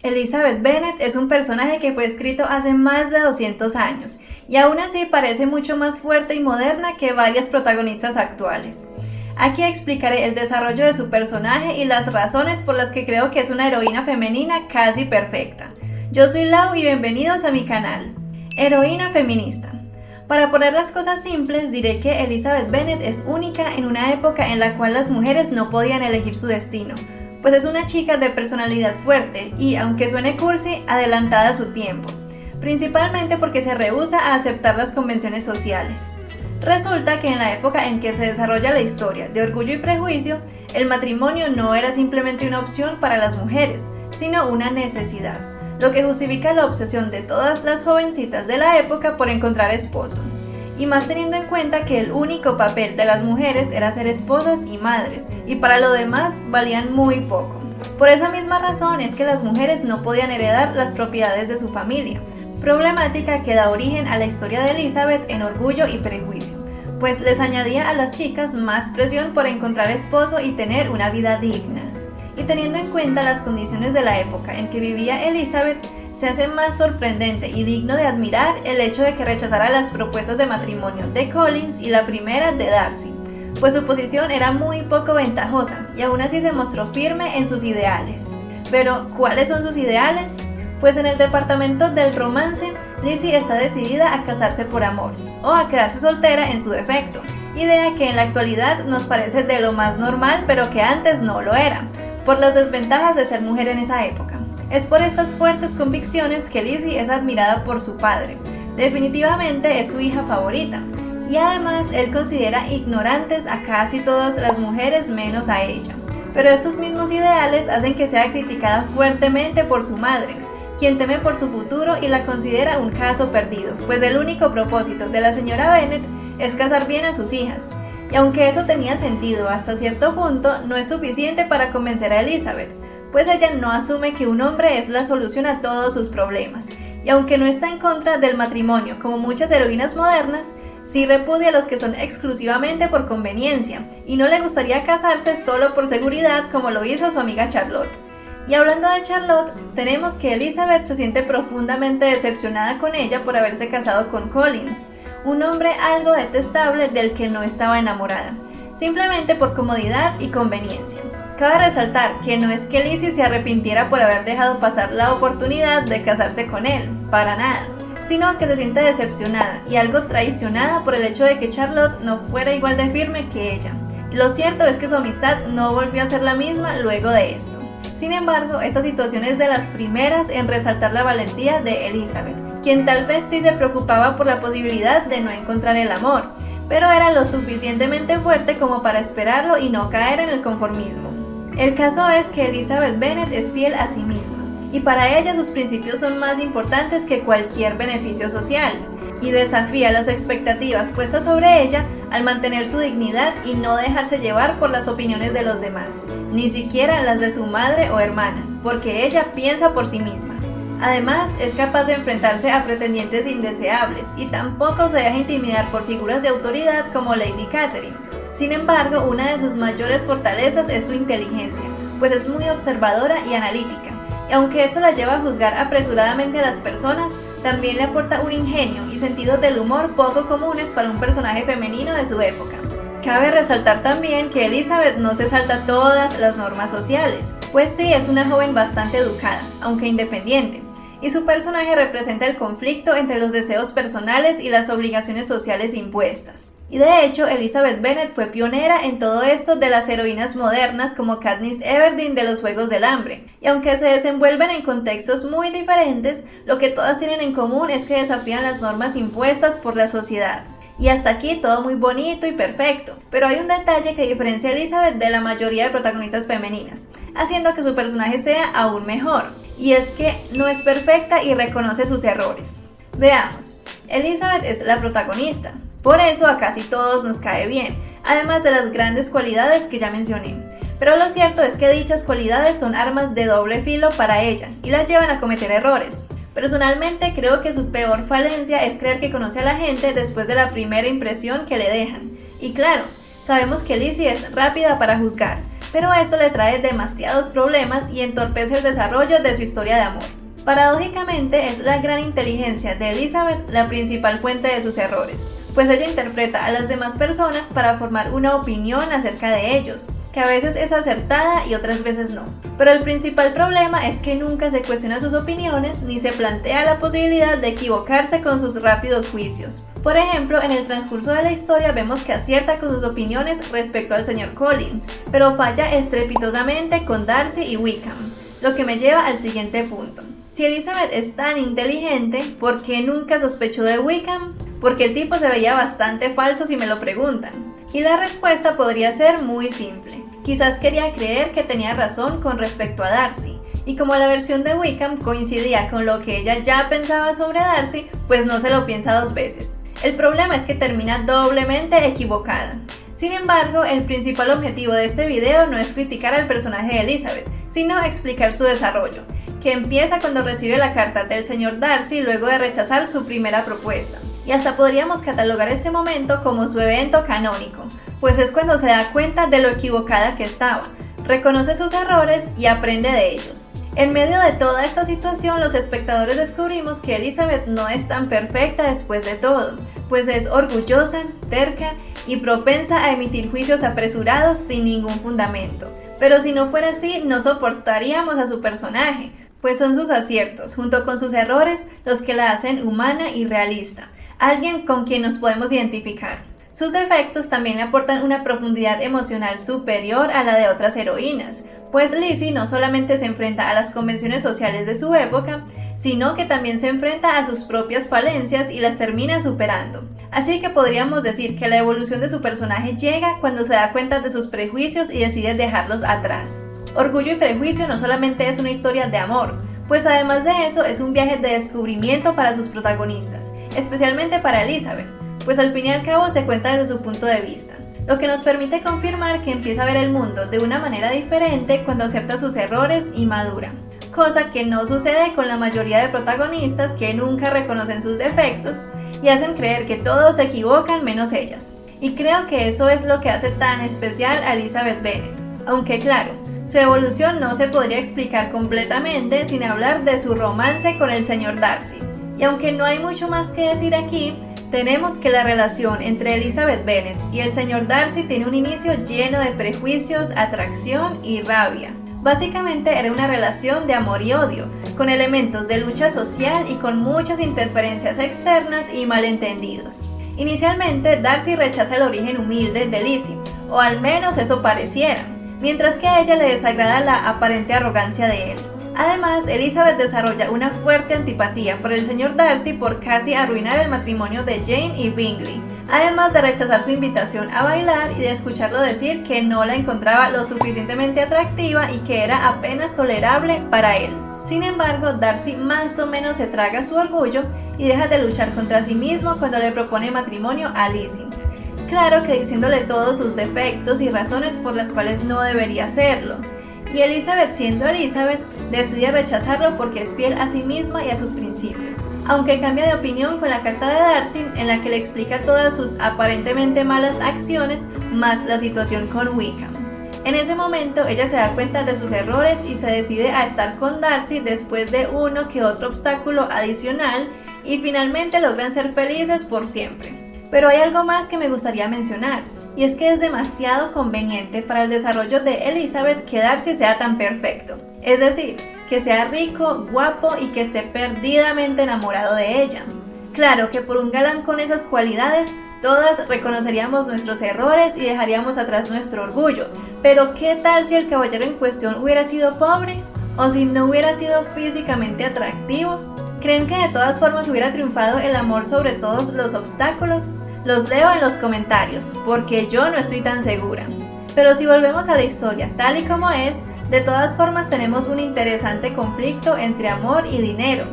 Elizabeth Bennet es un personaje que fue escrito hace más de 200 años y aún así parece mucho más fuerte y moderna que varias protagonistas actuales. Aquí explicaré el desarrollo de su personaje y las razones por las que creo que es una heroína femenina casi perfecta. Yo soy Lau y bienvenidos a mi canal. Heroína feminista. Para poner las cosas simples, diré que Elizabeth Bennet es única en una época en la cual las mujeres no podían elegir su destino, pues es una chica de personalidad fuerte y, aunque suene cursi, adelantada a su tiempo, principalmente porque se rehúsa a aceptar las convenciones sociales. Resulta que en la época en que se desarrolla la historia de Orgullo y Prejuicio, el matrimonio no era simplemente una opción para las mujeres, sino una necesidad, lo que justifica la obsesión de todas las jovencitas de la época por encontrar esposo. Y más teniendo en cuenta que el único papel de las mujeres era ser esposas y madres, y para lo demás valían muy poco. Por esa misma razón es que las mujeres no podían heredar las propiedades de su familia, problemática que da origen a la historia de Elizabeth en Orgullo y Prejuicio, pues les añadía a las chicas más presión por encontrar esposo y tener una vida digna. Y teniendo en cuenta las condiciones de la época en que vivía Elizabeth, se hace más sorprendente y digno de admirar el hecho de que rechazara las propuestas de matrimonio de Collins y la primera de Darcy, pues su posición era muy poco ventajosa y aún así se mostró firme en sus ideales. Pero, ¿cuáles son sus ideales? Pues en el departamento del romance, Lizzie está decidida a casarse por amor, o a quedarse soltera en su defecto, idea que en la actualidad nos parece de lo más normal pero que antes no lo era, por las desventajas de ser mujer en esa época. Es por estas fuertes convicciones que Lizzie es admirada por su padre. Definitivamente es su hija favorita. Y además él considera ignorantes a casi todas las mujeres menos a ella. Pero estos mismos ideales hacen que sea criticada fuertemente por su madre, quien teme por su futuro y la considera un caso perdido, pues el único propósito de la señora Bennet es casar bien a sus hijas. Y aunque eso tenía sentido hasta cierto punto, no es suficiente para convencer a Elizabeth, pues ella no asume que un hombre es la solución a todos sus problemas, y aunque no está en contra del matrimonio como muchas heroínas modernas, sí repudia a los que son exclusivamente por conveniencia, y no le gustaría casarse solo por seguridad como lo hizo su amiga Charlotte. Y hablando de Charlotte, tenemos que Elizabeth se siente profundamente decepcionada con ella por haberse casado con Collins, un hombre algo detestable del que no estaba enamorada, simplemente por comodidad y conveniencia. Cabe resaltar que no es que Lizzie se arrepintiera por haber dejado pasar la oportunidad de casarse con él, para nada, sino que se siente decepcionada y algo traicionada por el hecho de que Charlotte no fuera igual de firme que ella. Y lo cierto es que su amistad no volvió a ser la misma luego de esto. Sin embargo, esta situación es de las primeras en resaltar la valentía de Elizabeth, quien tal vez sí se preocupaba por la posibilidad de no encontrar el amor, pero era lo suficientemente fuerte como para esperarlo y no caer en el conformismo. El caso es que Elizabeth Bennet es fiel a sí misma, y para ella sus principios son más importantes que cualquier beneficio social, y desafía las expectativas puestas sobre ella al mantener su dignidad y no dejarse llevar por las opiniones de los demás, ni siquiera las de su madre o hermanas, porque ella piensa por sí misma. Además, es capaz de enfrentarse a pretendientes indeseables y tampoco se deja intimidar por figuras de autoridad como Lady Catherine. Sin embargo, una de sus mayores fortalezas es su inteligencia, pues es muy observadora y analítica, y aunque esto la lleva a juzgar apresuradamente a las personas, también le aporta un ingenio y sentido del humor poco comunes para un personaje femenino de su época. Cabe resaltar también que Elizabeth no se salta todas las normas sociales, pues sí es una joven bastante educada, aunque independiente, y su personaje representa el conflicto entre los deseos personales y las obligaciones sociales impuestas. Y de hecho, Elizabeth Bennet fue pionera en todo esto de las heroínas modernas como Katniss Everdeen de los Juegos del Hambre, y aunque se desenvuelven en contextos muy diferentes, lo que todas tienen en común es que desafían las normas impuestas por la sociedad. Y hasta aquí todo muy bonito y perfecto, pero hay un detalle que diferencia a Elizabeth de la mayoría de protagonistas femeninas, haciendo que su personaje sea aún mejor, y es que no es perfecta y reconoce sus errores. Veamos, Elizabeth es la protagonista, por eso a casi todos nos cae bien, además de las grandes cualidades que ya mencioné. Pero lo cierto es que dichas cualidades son armas de doble filo para ella y la llevan a cometer errores. Personalmente creo que su peor falencia es creer que conoce a la gente después de la primera impresión que le dejan. Y claro, sabemos que Lizzie es rápida para juzgar, pero esto le trae demasiados problemas y entorpece el desarrollo de su historia de amor. Paradójicamente, es la gran inteligencia de Elizabeth la principal fuente de sus errores, pues ella interpreta a las demás personas para formar una opinión acerca de ellos, que a veces es acertada y otras veces no. Pero el principal problema es que nunca se cuestiona sus opiniones ni se plantea la posibilidad de equivocarse con sus rápidos juicios. Por ejemplo, en el transcurso de la historia vemos que acierta con sus opiniones respecto al señor Collins, pero falla estrepitosamente con Darcy y Wickham, lo que me lleva al siguiente punto. Si Elizabeth es tan inteligente, ¿por qué nunca sospechó de Wickham? Porque el tipo se veía bastante falso si me lo preguntan. Y la respuesta podría ser muy simple. Quizás quería creer que tenía razón con respecto a Darcy, y como la versión de Wickham coincidía con lo que ella ya pensaba sobre Darcy, pues no se lo piensa dos veces. El problema es que termina doblemente equivocada. Sin embargo, el principal objetivo de este video no es criticar al personaje de Elizabeth, sino explicar su desarrollo, que empieza cuando recibe la carta del señor Darcy luego de rechazar su primera propuesta. Y hasta podríamos catalogar este momento como su evento canónico, pues es cuando se da cuenta de lo equivocada que estaba, reconoce sus errores y aprende de ellos. En medio de toda esta situación, los espectadores descubrimos que Elizabeth no es tan perfecta después de todo, pues es orgullosa, terca y propensa a emitir juicios apresurados sin ningún fundamento. Pero si no fuera así, no soportaríamos a su personaje, pues son sus aciertos, junto con sus errores, los que la hacen humana y realista, alguien con quien nos podemos identificar. Sus defectos también le aportan una profundidad emocional superior a la de otras heroínas, pues Lizzie no solamente se enfrenta a las convenciones sociales de su época, sino que también se enfrenta a sus propias falencias y las termina superando. Así que podríamos decir que la evolución de su personaje llega cuando se da cuenta de sus prejuicios y decide dejarlos atrás. Orgullo y Prejuicio no solamente es una historia de amor, pues además de eso es un viaje de descubrimiento para sus protagonistas, especialmente para Elizabeth, pues al fin y al cabo se cuenta desde su punto de vista, lo que nos permite confirmar que empieza a ver el mundo de una manera diferente cuando acepta sus errores y madura, cosa que no sucede con la mayoría de protagonistas que nunca reconocen sus defectos y hacen creer que todos se equivocan menos ellas. Y creo que eso es lo que hace tan especial a Elizabeth Bennet, aunque claro, su evolución no se podría explicar completamente sin hablar de su romance con el señor Darcy. Y aunque no hay mucho más que decir aquí, tenemos que la relación entre Elizabeth Bennet y el señor Darcy tiene un inicio lleno de prejuicios, atracción y rabia. Básicamente era una relación de amor y odio, con elementos de lucha social y con muchas interferencias externas y malentendidos. Inicialmente, Darcy rechaza el origen humilde de Lizzie, o al menos eso pareciera, mientras que a ella le desagrada la aparente arrogancia de él. Además, Elizabeth desarrolla una fuerte antipatía por el señor Darcy por casi arruinar el matrimonio de Jane y Bingley, además de rechazar su invitación a bailar y de escucharlo decir que no la encontraba lo suficientemente atractiva y que era apenas tolerable para él. Sin embargo, Darcy más o menos se traga su orgullo y deja de luchar contra sí mismo cuando le propone matrimonio a Lizzie. Claro que diciéndole todos sus defectos y razones por las cuales no debería hacerlo. Y Elizabeth, siendo Elizabeth, decide rechazarlo porque es fiel a sí misma y a sus principios, aunque cambia de opinión con la carta de Darcy en la que le explica todas sus aparentemente malas acciones más la situación con Wickham. En ese momento ella se da cuenta de sus errores y se decide a estar con Darcy después de uno que otro obstáculo adicional y finalmente logran ser felices por siempre. Pero hay algo más que me gustaría mencionar, y es que es demasiado conveniente para el desarrollo de Elizabeth que Darcy sea tan perfecto, es decir, que sea rico, guapo y que esté perdidamente enamorado de ella. Claro que por un galán con esas cualidades, todas reconoceríamos nuestros errores y dejaríamos atrás nuestro orgullo, pero ¿qué tal si el caballero en cuestión hubiera sido pobre? ¿O si no hubiera sido físicamente atractivo? ¿Creen que de todas formas hubiera triunfado el amor sobre todos los obstáculos? Los leo en los comentarios, porque yo no estoy tan segura. Pero si volvemos a la historia tal y como es, de todas formas tenemos un interesante conflicto entre amor y dinero,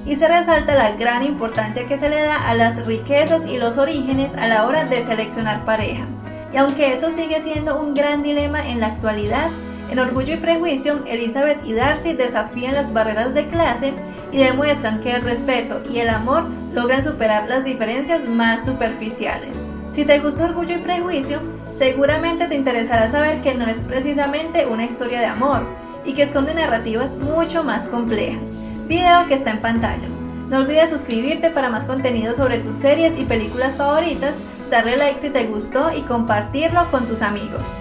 y se resalta la gran importancia que se le da a las riquezas y los orígenes a la hora de seleccionar pareja. Y aunque eso sigue siendo un gran dilema en la actualidad, en Orgullo y Prejuicio, Elizabeth y Darcy desafían las barreras de clase y demuestran que el respeto y el amor logran superar las diferencias más superficiales. Si te gusta Orgullo y Prejuicio, Seguramente te interesará saber que no es precisamente una historia de amor y que esconde narrativas mucho más complejas. Video que está en pantalla. No olvides suscribirte para más contenido sobre tus series y películas favoritas, darle like si te gustó y compartirlo con tus amigos.